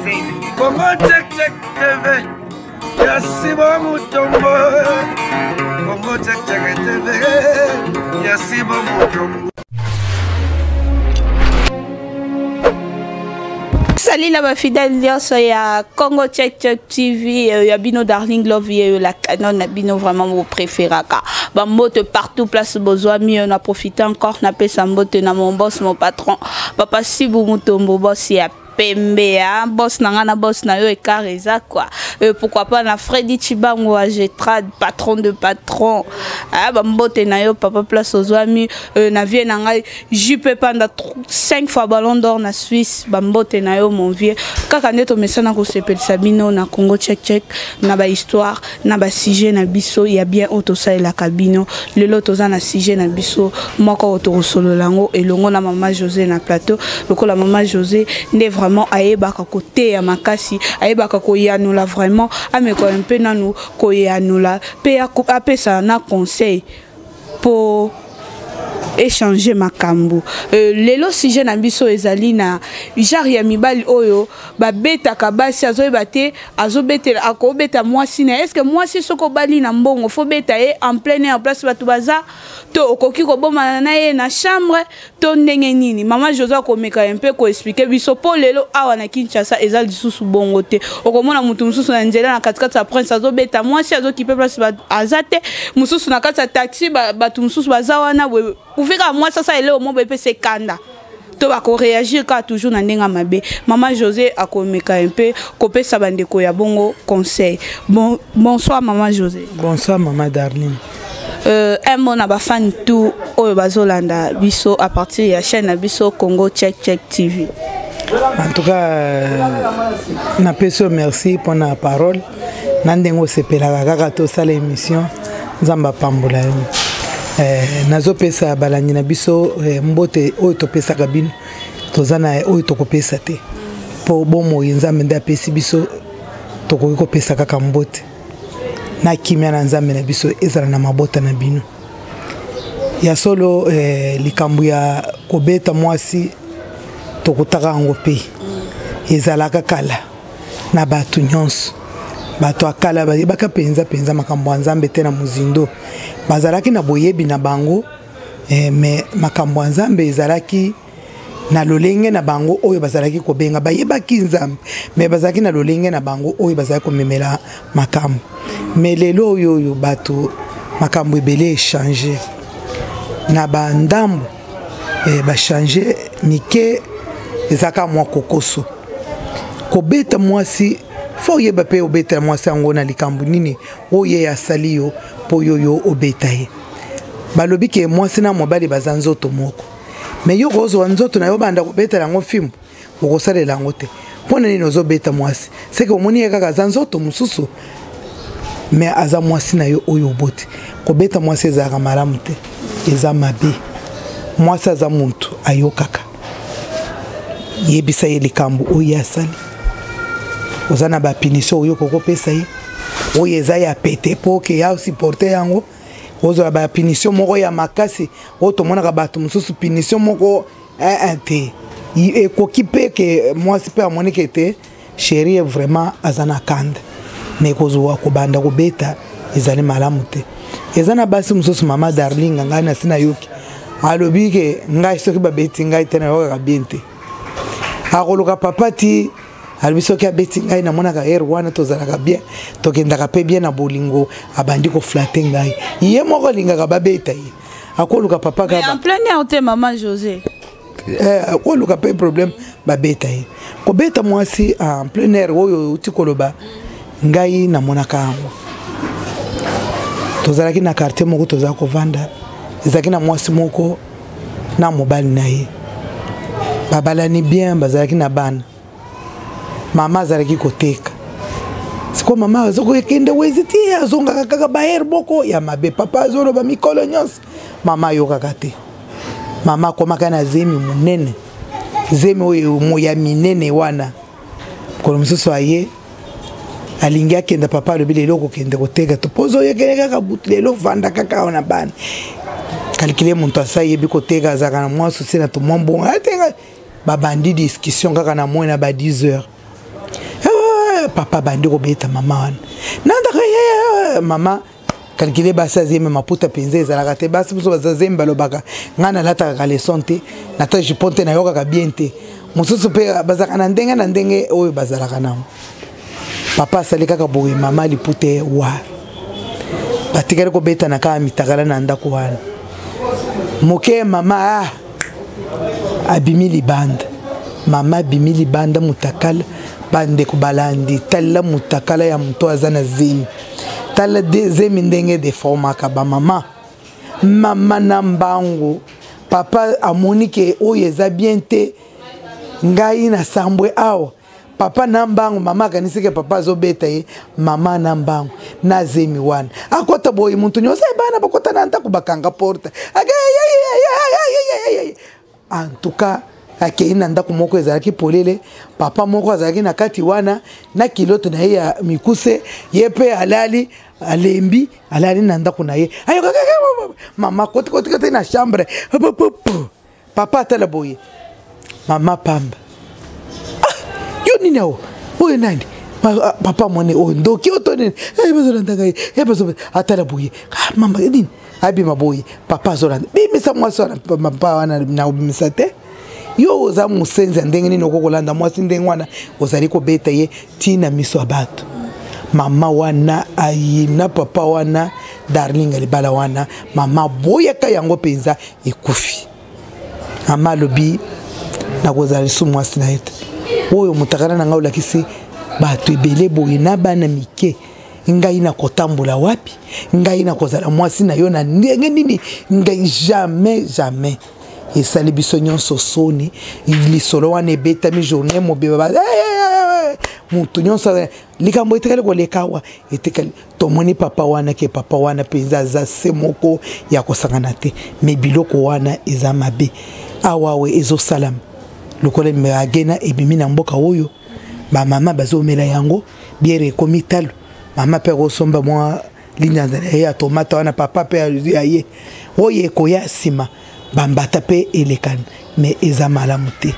Congo check check TV. Yasiba Mutombo. Congo check check TV. Yasiba Mutombo. Salut la fidèle ya Congo Check Check TV, ya Bino Darling Love, la canon, Bino vraiment vos préférés. Bambote partout, place besoin mieux, on a profité encore, on a payé sa mbote, na mon boss, mon patron, papa Sibou Mutombo, boss, ya Pembe, boss nangana, boss na yo et Kareza quoi. Pourquoi pas na Freddy Chibango, Agetrad, patron de patron. Bambote na yo, papa place aux amis, na vie nanga, jupe panda 5 fois ballon d'or na Suisse, bambote na yo mon vieux. Kaka neto mesana ko sepel Sabino na Congo Check Check, na ba histoire, na ba sujet na biso, il y a bien otosa et la cabino. Le lotoza na sujet na biso, moko otoro solo lango et longo na maman José na plateau. Loko la maman José ne vraiment aebaka côté ya makasi, aebaka ko yanula vraiment, ameko un peu nanu ko yanula, pe apesa na conseil pour échanger makambo. Lelo sujet na biso ezali na genre ya mibali oyo ba beta kabasi azoyebate azobetela akobeta mwasi na est-ce que mwasi soko bali na mbongo fo beta e en plein air en place batu baza to okoki ko boma na ye na chambre to ndenge nini mama Josa ko meka un peu ko expliquer biso po lelo awa na Kinshasa ezali susu bongo te okomona mutu mususu na nzela na katikati ya prince azobeta mwasi azokipe place azate mususu na kati ya taxi batu mususu baza wana uvika moi ça ele au monde peut se kanda to ba ko réagir ka toujours na ndenga mabe maman José akomeka un peu kopé sa bandeko ya bongo conseil. Bonsoir maman José. Bonsoir maman Darling. Un mot na ba fan tout oyo bazolanda biso à partir ya chaîne na biso Congo Check Check TV. En tout cas na peso merci pour la parole nandengo sepela kaka to sala émission nzamba pambola yo. Nazo pesa balangi na biso mbote oyo topesa kabino tozana oyo tokopesa te po bomo nzambe nda pesi biso tokoki kopesa kaka mbote na kimia na nzambe na biso ezala na mabota na bino ya solo likambu ya kobeta mwasi tokutaka ngo pe ezala kala na batu nyonso bato akala baka penza makambo ya nzambe te na muzindo bazalaki na boyebi na bango mais makambo ya nzambe ezalaki na lolenge na bango oyo bazalaki kobenga bayebaki nzambe mais bazalaki na lolenge na bango oyo bazalaki komemela makambo mais lelo oyo bato makambo ebele échanger na bandambo ba changer nike ezaka mwa kokoso kobeta mwasi fo yeba pe obeta mwasi yango na likambu nini oye ya salio po yoyo obeta ye balobi ke mwasi na mobali bazanzoto moko me yo gozo wanzoto na yo banda kobeta yango film okosalela yango te pona nini ozobeta mwasi seke omoni ye kaka zanzoto mususu me aza mwasi na yo oyo bote kobeta mwasi ezaka malamu te eza mabe mwasi aza muntu ayokaka yebisa ye likambu oyo asali ozana ba punition oyo koko pesa ye oyo eza ya pete poke ya supporter yango ozo ba punition moko ya makasi o to mona ka bato mususu punition moko te e koki pe ke moi si pe amoni ke te chérie vraiment azana kanda mais kozo ko banda ko beta ezali malamu te ezana basi mususu mama Darling ngai na sina yoki alobi ke ngai soki ba beti ngai tena yo ka biente akoluka papati albiso ki abeti ngai na mona ka wana tozalaka bien tokendaka pe bien na bolingo abandi ko flatter ngai ye moko linga ka babeta ye akoluka papa ka en plein air te maman José akoluka pe problème babeta ye ko beta mwasi en plein air oyo utikoloba ngai na mona ka ngo tozalaki na quartier moko tozaka ko vanda ezaki na mwasi moko na mobali na ye babalani bien bazalaki na bana mama azalaki koteka siko mama azoko ekende weziti azonga kaka baer boko ya mabe papa azolo ba mikolo nyos mama yokaka te mama komaka na zemi munene zemi oyo moya minene wana kono mususu aye alingi akenda papa alobi lelo kokende koteka topozo yekele kaka butu lelo vanda kaka ona bana kalikile muntu asayebi koteka azaka na mwa susi na to mwambonga atenga babandi discussion kaka na mwana ba 10 heures papa bandi kobeta mama wana nanda mama calculer basa zeme maputa penze ezalaka te basi biso bazazemba lobaka ngana lataka ka leçon te nata jiponte na yoka ka bien te mususu pe bazaka na ndenge oyo bazalaka nango papa asali kaka boye mama lipute wa batikali kobeta na kaka mitakala na ndako wana moke mama abimi libanda mama abimi libanda mutakala bande kubalandi tala mutakala ya mto azana zemi tala zemi ndenge de forma ka ba mama na mbangu papa amoni ke oyo eza bien te ngai na sambwe awa papa na mbangu mama kanisike papa azobeta ye mama na mbangu na zemi wana akota boye muntu nyonso bana bakota na nta kubakanga porta en tout cas akei na ndako moko ezalaki polele papa moko azalaki na kati wana na kiloto na ye ya mikuse ye pe alali alembi alali na ndako na ye ayo mama kote na chambre papa atala boye mama pamba yo nini awo oyo nani papa mone oyo ndoki oto nini bazolanda ngai atala boye mama nini abima boye papa azolanda bimisa mwasi wana papa wana na obimisa te yo oza musenzi ndenge nini okokolanda mwasi ndenge wana ozali kobeta ye tina miso abato mama wana ayina papa wana darling alibala wana mama boyaka yango penza ekufi mama lobi nakozala su mwasi na ete oyo mutakala na nga olakisi bato ebele boye na bana mike ngai na kotambola wapi ngai na kozala mwasi na yo na ndenge nini ngai jamais esali biso nyonso soni lisolo wana ebetami journée mobeba mutu nyonso likambo etekali kolekawa etekali tomoni papa wana ke papa wana penza aza se moko ya kosangana te me biloko wana eza mabe awawe ezosalama lokola agena ebimi na mboka oyo bamama bazomela yango biere ekomi talo mama pe kosomba mwa linya ya tomata wana papa pe aye oyo ekoya nsima bambata pe elekani me eza malamu te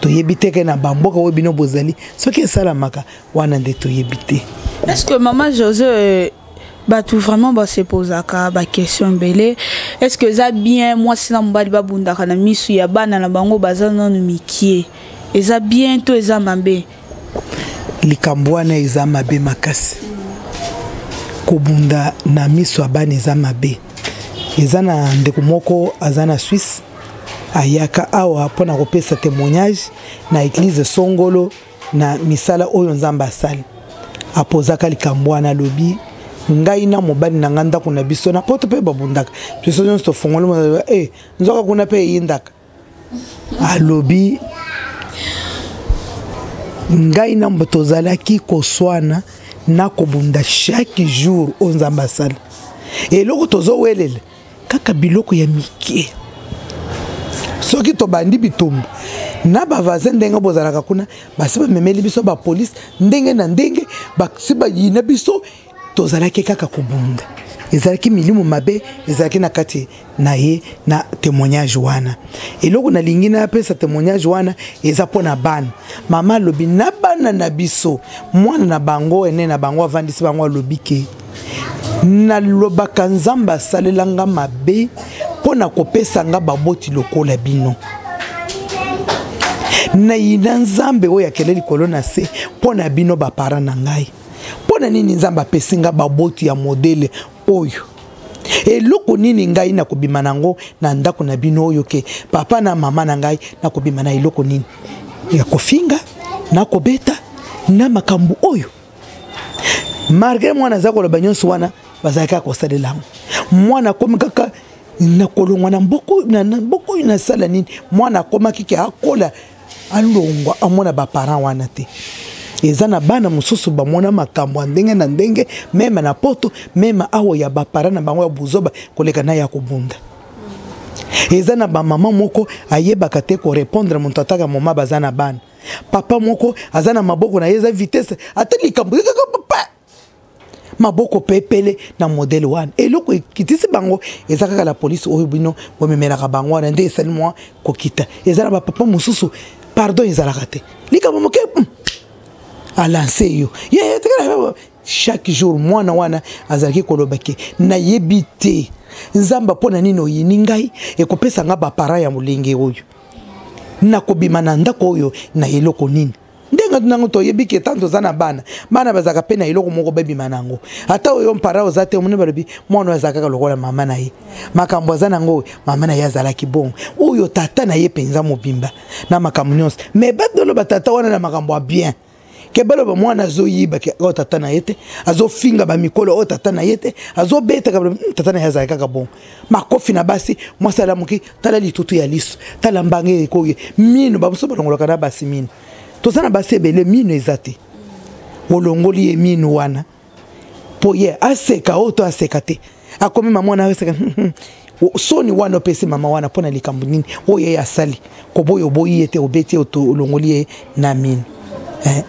toyebi te ke na bamboka oyo bino bozali soki esalamaka wana nde toyebi te. Est-ce que maman José tout vraiment se posaka ba question belé est-ce que ça bien moi sina mbali babundaka na misu ya bana na bango baza nanu mikie eza bien to eza mabe likambo wana eza mabe makasi kobunda na misu ya bana eza mabe eza na ndeko moko aza na Suisse ayaka awa pona kopesa témoignage na église Songolo na misala oyo nzamba asali apozaka likambo wana lobi ngai na mobali na nganda kuna biso na poto pe babundaka biso nyonso tofongola nzoka kuna pe yindaka alobi ngai na mbotozalaki koswana na kobunda chaque jour onzamba asali eloko tozowelela kaka biloko ya mike soki tobandi bitumba na bavaze ndenge bozalaka kuna basi bamemeli biso ba police ndenge na ndenge basi bayina biso tozalaki kaka kobunda ezalaki milimu mabe ezalaki na kati na ye na témoignage wana eloko na lingi na pesa témoignage wana eza pona bana mama lobi na bana na biso mwana na bango ene na bango avandisi bango lobi ke na lobaka nzamba salelanga mabe pona kopesa nga baboti lokola bino na yina nzambe oyo akele likolo na se pona bino bapara na ngai pona nini nzamba pesi nga baboti ya modele oyo eloko nini ngai na kobima nango na ndako na bino oyo ke papa na mama na ngai na kobima na eloko nini ya kofinga na kobeta na makambo oyo malgré mwana za koloba nyonso wana bazalaka kosalela mwana komi kaka na kolongwa na mboko na sala nini mwana komaki ke akola alongwa amona ba parents wana te eza na bana mususu bamona makambo ndenge na ndenge mema na poto mema awo ya ba parents na bango ya buzoba koleka na ya kobunda eza na ba mama moko ayebaka te ko répondre muntu ataka mama bazana bana papa moko azana maboko na yeza vitesse atelikambo papa maboko pepele na modèle wana eloko kitisi bango ezaka la police oyo bino bomemelaka bango wana nde esali mwa kokita ezala ba papa mususu pardon ezalaka te likambo moke a lancé yo chaque jour mwana wana azalaki kolobaki na yebite nzamba pona nino yiningai ekopesa nga ba para ya mulenge oyo na kobima na ndako oyo na eloko nini ndenga tunango to yebike tanto zana bana bazaka pena eloko moko babima nango ata oyo mpara ozate omune balobi mwana azaka lokola mama na ye makambo azana ngo mama na ye azalaki bon oyo tata na ye penza mobimba na makambo nyonso mais badolo batata wana na makambo bien kebalo ba mwana zo yiba ke o tata na yete azo finga ba mikolo o tata na yete azo beta ka tata na yaza kaka bon makofi na basi mwasala muki tala litutu ya liso tala mbange ko mino ba muso balongola kana basi mino to sana basi bele mino ezate olongoli e mino wana po ye aseka oto asekate akomi mama na aseka soni wana pesi mama wana pona likambu nini oye asali ko boyo boyi ete obeti oto olongoli na mino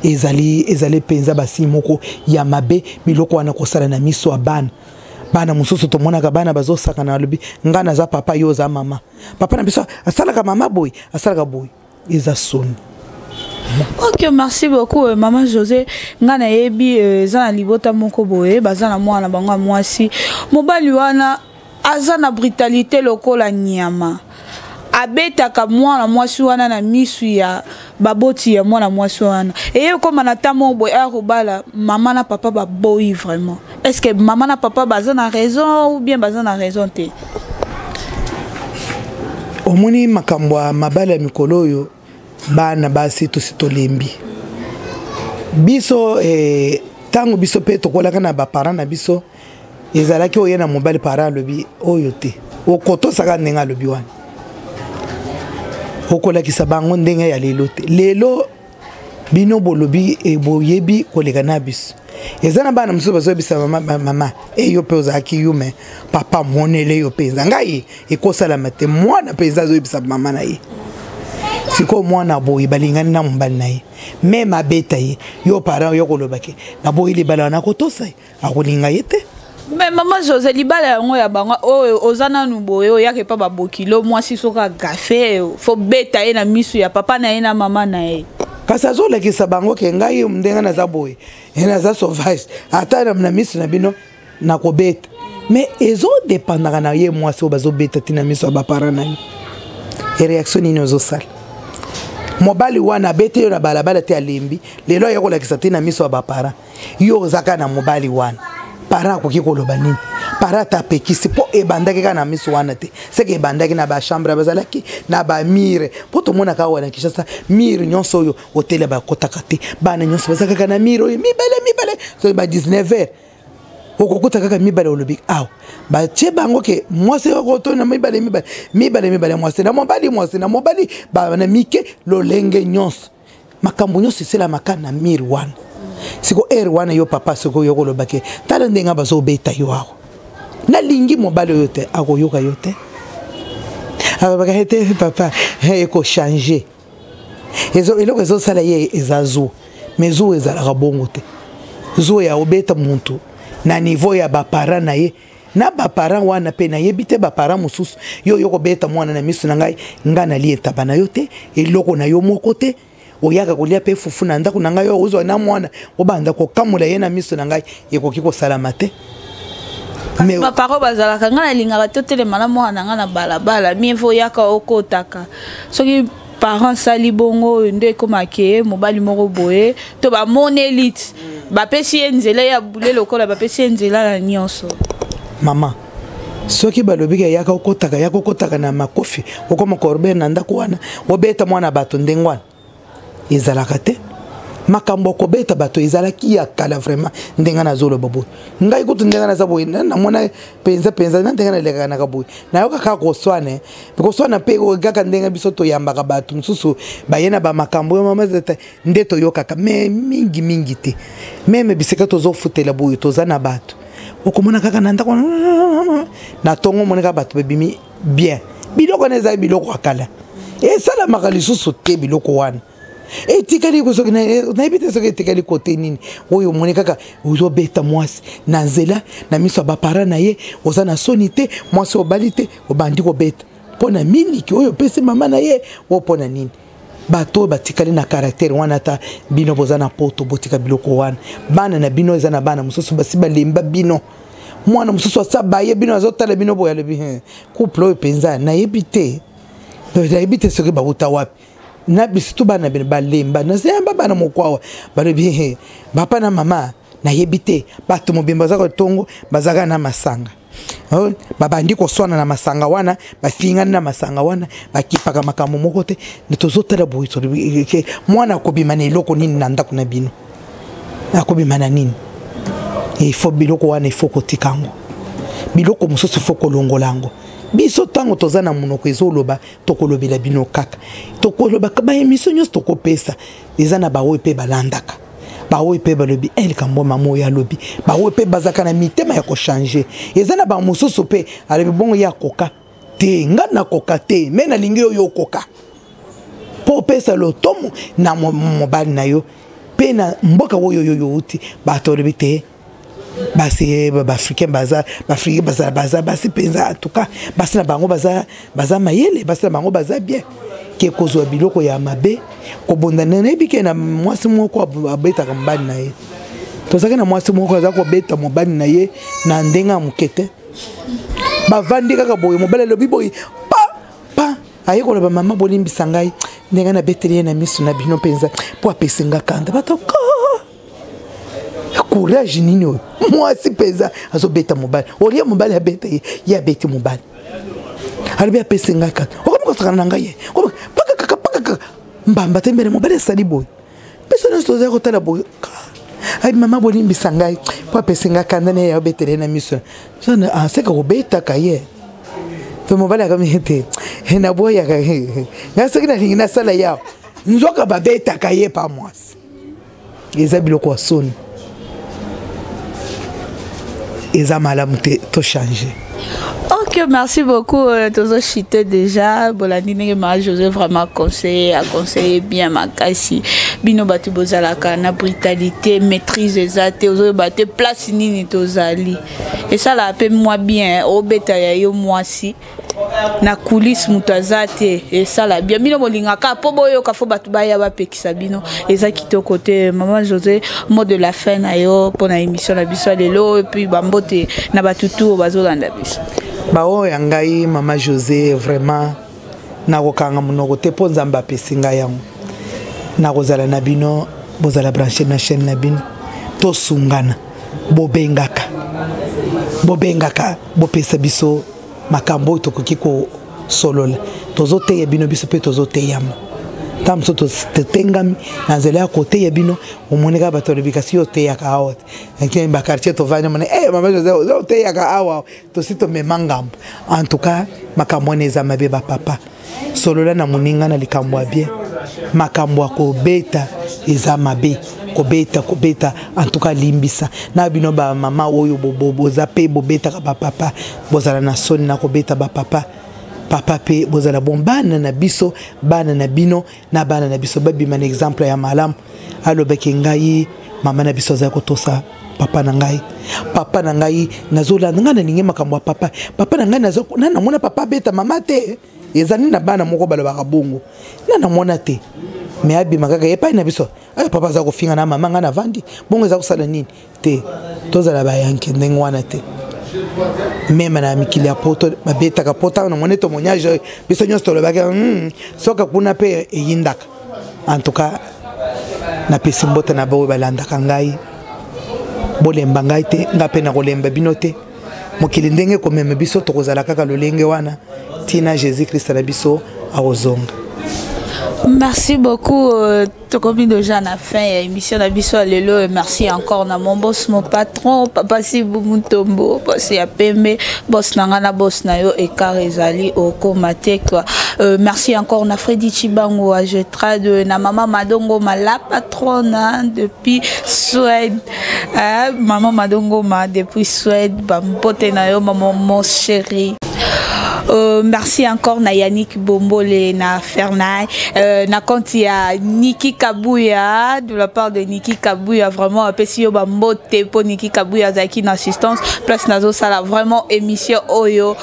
ezali penza basi moko ya mabe biloko wana kosala na miso ya bana mususu to mona ka bana bazo saka na lobi ngana za papa yo za mama papa na biso asalaka mama boy asalaka boy eza soni. Ok, merci beaucoup maman José ngana yebi za na libota moko boye baza na mwana bango mwasi mobali wana aza na brutalité lokola nyama abetaka mwana mwasi wana na misu ya baboti ya mwana mwasi wana et comme na tamo boy arobala maman na papa ba boy vraiment est-ce que maman na papa baza na raison ou bien baza na raison te omoni makambo mabala mikolo yo bana basi to sitolembi biso tango biso pe to kolaka na ba parents na biso ezalaki oyena mobali parent lobi oyo te okoto saka ndenga lobi wana okolakisa bango ndenge ya lelo te lelo bino bolobi boyebi koleka na biso ezana bana muso bazobisa mama yo pe ozaki yume papa monele yo pe ngai ekosala mate mwana pe ezazobisa mama na ye siko mwana boyi balingani na mbali na ye même abeta ye yo parent yo kolobaki na boyi libala na kotosa akolinga yete. Mais maman José libala yango ya bango ozana nuboyo yake pa babokilo mwasi soka gafe fo beta ye na misu ya papa na ye na mama na ye kasi azolakisa bango ke ngai mndenga na za boye ena za sauvage ata na misu na bino na kobeta mais ezo dépendaka na ye mwasi bazobeta tina misu ya bapara na ye réaction nini ozosala mobali wana bete yo na balabala te alembi lelo ya kolakisa tina misu ya bapara yo zaka na mobali wana para ko kikoloba nini para tapekisi po ebandaki kana miso wana te seke ebandaki na ba chambre bazalaki na ba mire po to mona ka wana kishasa mire nyonso yo hotel ba kotaka te bana nyonso bazaka kana mire mibale so ba 19h okokota kaka mibale olobi aw ba che bango ke mwase ko to na mibale mwase na mobali ba na mike lolenge nyonso makambo nyonso sela makana mire wana siko wana yo papa siko yo kolobake tala ndenga bazo beta yo aho na lingi mobali yote akoyoka yote abaka hete papa eko changer eloko ezo sala ye ezazo mezo ezala bongo te zo ya obeta muntu na niveau ya bapara na ye na bapara wana pe na yebite bapara mususu yo yoko beta mwana na misu na ngai ngana lieta bana yote eloko na yo moko te oyaka kolia pe fufu na ndako na ngai yo uzwa na mwana obanda ko kamula ye na misu na ngai ekoki ko salama te mais papa bazalaka ngana lingaka totele mala mwana ngana balabala mivo yaka okotaka soki parents sali bongo nde komake mobali moko boye to ba monelite ba pesi enzela ya bule lokola ba pesi enzela na nyonso mama soki balobika yaka okotaka na makofi okoma korbe na ndako wana obeta mwana bato ndengwana ezalaka te makambo kobeta bato ezalaki ya kala vraiment ndenga na zolo babo ngai kutu ndenga na zabo na mona penza na ndenga na leka na kaboy na yoka ka koswane bikoswana pe ogaka ndenga biso to yambaka bato mususu bayena ba makambo mama zeta ndeto yoka ka me mingi te meme biseka to zo futela boyo to zana bato okomona kaka na ndako na tongo moneka bato bebimi bien biloko neza biloko akala esala makalisusu te biloko wana etikali kusoki na ibite soki etikali kote nini oyo mone kaka ozobeta mwasi na nzela na miso ya bapara na ye oza na soni te mwasi obali te obandi kobeta mpo na miliki oyo opesi mama na ye o mpo na nini bato batikali na caractère wana ta bino bozana poto botika biloko wana bana na bino ezana bana mususu basiba lemba bino mwana mususu asabaye bino azotala bino boya lebi couple penza na yebite soki babuta wapi na bisitu bana bino balemba na zemba bana mokwawa balebi bapa na mama na yebite bato mobimba zako tongo bazaka na masanga babandi koswana na masanga wana bafingana na masanga wana bakipaka makambo moko te netozotala boyito mwana akobima na eloko nini na ndako na bino akobima na nini ifo biloko wana ifo kotikango biloko mosusu ifo kolongola yango biso ntango toza na monoko ezoloba tokolobela bino kaka tokoloba baémission nyonso tokopesa eza na baoyo mpe balandaka baoyo mpe balobi likambo mama oyo alobi baoyo mpe bazaka na mitema ya kochange eza na bamosusu mpe alobi bongo ya koka te nga na koka te me nalingi oyo okoka mpo opesa lotomo na mobali na yo mpe na mboka oyo oyo uti bato alobi te basi baafricain baza basi penza en tout cas basi na bango baza mayele basi na bango baza bien ke kozwa biloko ya mabe kobondana na ebike na mwasi moko abetaka mobali na ye tozaki na mwasi moko aza kobeta mobali na ye na ndenga mokete bavandi kaka boye mobali alobi boye pa aye koloba mama bolimbisa ngai ndenge na beteli ye na miso na bino mpenza mpo apesinga kanda batoko courage nini oyo mwasi mpenza azobeta mobali olia mobali abeta ye abeti mobali alobi apesinga kanda okomokosakana na ngai ye pakaka mbamba te mbele mobali asali boye biso nyonso tozali kotala boye ai mama bolimbisa ngai mpo apesinga kanda ne ye abeteli ye na miso seka kobetaka ye to mobali akomi te naboyaka ngai soki nalingi nasala yawo nzoka babetaka ye pa mwasi eza biloko ya soni eza malamu te to changer. Ok, merci beaucoup. Tozo chité déjà. Bolandine ma José vraiment conseillé bien ma kasi. Bino batu bozalaka na brutalité, maîtrise ezate, ozo bate place nini tozali. Et ça la paix moi bien au beta ya yo moi si. Na coulisse mutazate et ça la bien bino molingaka po boyo ka fo batu baya ba pekisa bino eza kito côté maman José mot de la fin na yo pour na émission la biso lelo et puis bambote na batutu bazolanda biso bao ya ngai maman José vraiment na kokanga monoko te po nzamba pesinga yango na kozala na bino bozala brancher na chaîne na bino to sungana bobengaka bopesa biso makambo tokoki ko solola tozote ya bino biso pe tozote yama tamso to tengami na nzela ya kote ya bino omoneka bato lebikasi yo te ya ka awat nke ba quartier to vanya mane mama José zo te ya ka awa to sito memangambo en tout cas makambo neza mabe ba papa solola na moninga na likambo bien makambo ko beta eza mabe kobeta en tout cas limbisa na bino ba mama oyo boza pe bobeta ka ba papa bozala na soni na kobeta ba papa pe bozala bombana na biso bana na bino na bana na biso babima na exemple ya malam alobeke ngai mama na biso za kotosa papa na ngai nazola ngana ninge makambo papa na ngai na mona papa beta mama te ezani na bana moko baloba bongo na mona te me abima kaka epai na biso ay papa za kofinga na mama ngana vandi bongo za kusala nini te tozala bayanke ndenge wana te même na mikili ya poto babeta ka pota na moneto monyage biso nyonso tolobaka soka kuna pe eyindaka en tout cas na pesi mbota na bawo balandaka ngai bolemba ngai te ngape na kolemba bino te mokili ndenge komema biso tokozala kaka lolenge wana tina Jésus Christ na biso akozonga. Merci beaucoup. Tokomi déjà na fin émission na biso lelo et merci encore na mon boss mon patron papa si Mutombo parce ya pembe boss nanga na boss na yo et Karezali au komate quoi. Merci encore na Freddy Chibango à je trade na maman Madongo ma la patronne depuis Suède. Maman Madongo ma depuis Suède bambote na yo maman mon chéri. Merci encore na Yannick Bombole na Fernay na compte ya Niki Kabuya de la part de Niki Kabuya vraiment apesi yo ba mbote pour Niki Kabuya zaki na assistance place nazo sala vraiment émission oyo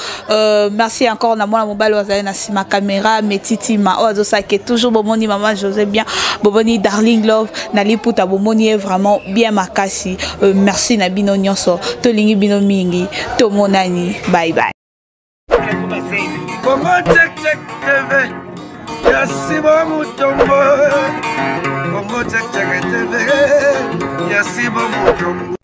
merci encore na mona mobile wazali na sima caméra metiti ma ozo sake toujours bomoni maman José bien bomoni Darling Love na liputa bomoni vraiment bien makasi merci na bino nyonso to lingi bino mingi to monani bye bye. Congo check check TV, Yasibo Mutombo. Congo check check TV, Yasibo Mutombo.